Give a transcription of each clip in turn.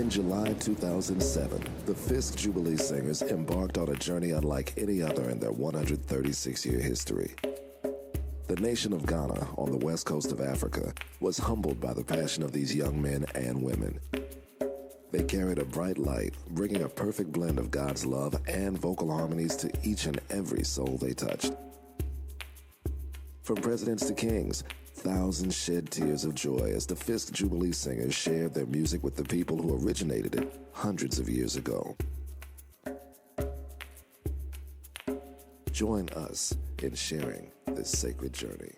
In July 2007, the Fisk Jubilee singers embarked on a journey unlike any other in their 136-year history. The nation of Ghana on the west coast of Africa was humbled by the passion of these young men and women. They carried a bright light, bringing a perfect blend of God's love and vocal harmonies to each and every soul they touched. From presidents to kings, thousands shed tears of joy as the Fisk Jubilee singers shared their music with the people who originated it hundreds of years ago. Join us in sharing this sacred journey.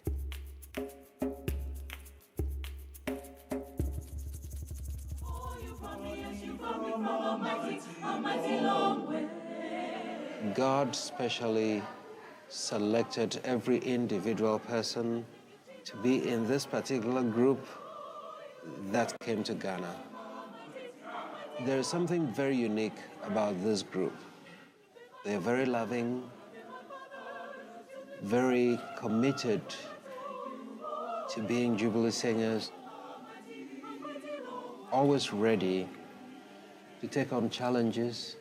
God specially selected every individual person to be in this particular group that came to Ghana. There is something very unique about this group. They are very loving, very committed to being Jubilee singers, always ready to take on challenges.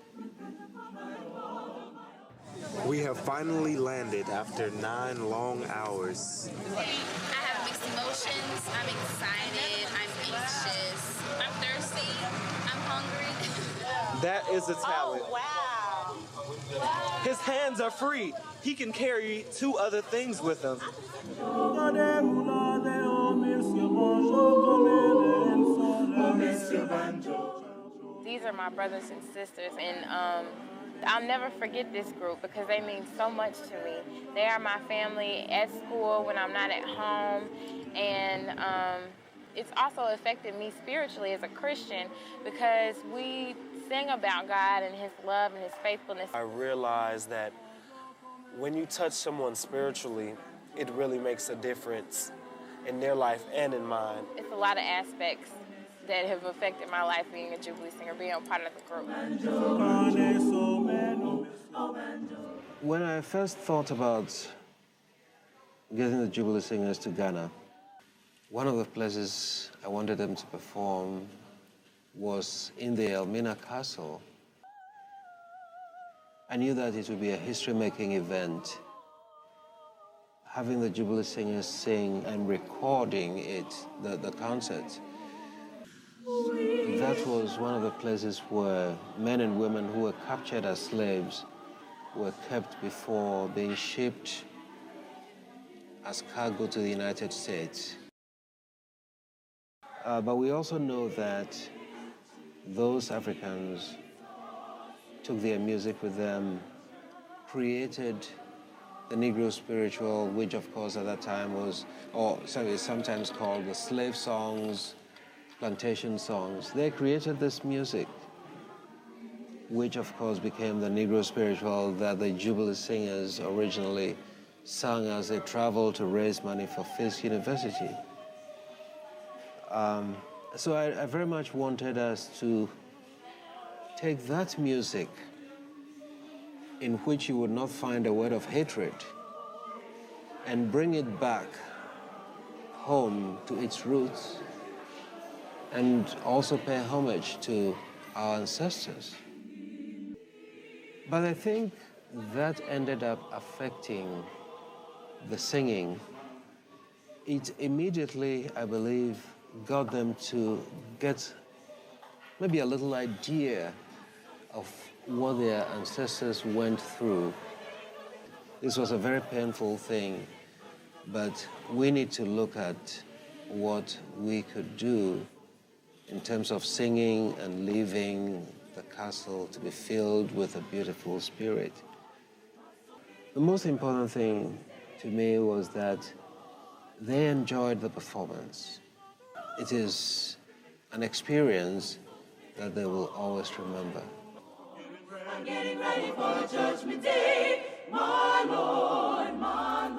We have finally landed after 9 long hours. I have mixed emotions. I'm excited. I'm anxious. I'm thirsty. I'm hungry. That is a talent. Oh, wow. His hands are free. He can carry 2 other things with him. These are my brothers and sisters, and I'll never forget this group because they mean so much to me. They are my family at school when I'm not at home, and it's also affected me spiritually as a Christian because we sing about God and His love and His faithfulness. I realized that when you touch someone spiritually, it really makes a difference in their life and in mine. It's a lot of aspects that have affected my life being a Jubilee singer, being a part of the group. When I first thought about getting the Jubilee singers to Ghana, one of the places I wanted them to perform was in the Elmina Castle. I knew that it would be a history-making event. Having the Jubilee singers sing and recording it, the concert, that was one of the places where men and women who were captured as slaves were kept before being shipped as cargo to the United States. But we also know that those Africans took their music with them, created the Negro spiritual, which of course at that time was, sometimes called the slave songs, plantation songs. They created this music, which of course became the Negro spiritual that the Jubilee singers originally sang as they traveled to raise money for Fisk University. So I very much wanted us to take that music in which you would not find a word of hatred and bring it back home to its roots and also pay homage to our ancestors. But I think that ended up affecting the singing. It immediately, I believe, got them to get maybe a little idea of what their ancestors went through. This was a very painful thing, but we need to look at what we could do in terms of singing and leaving the castle to be filled with a beautiful spirit. The most important thing to me was that they enjoyed the performance. It is an experience that they will always remember. I'm getting ready for Judgment Day, my Lord, my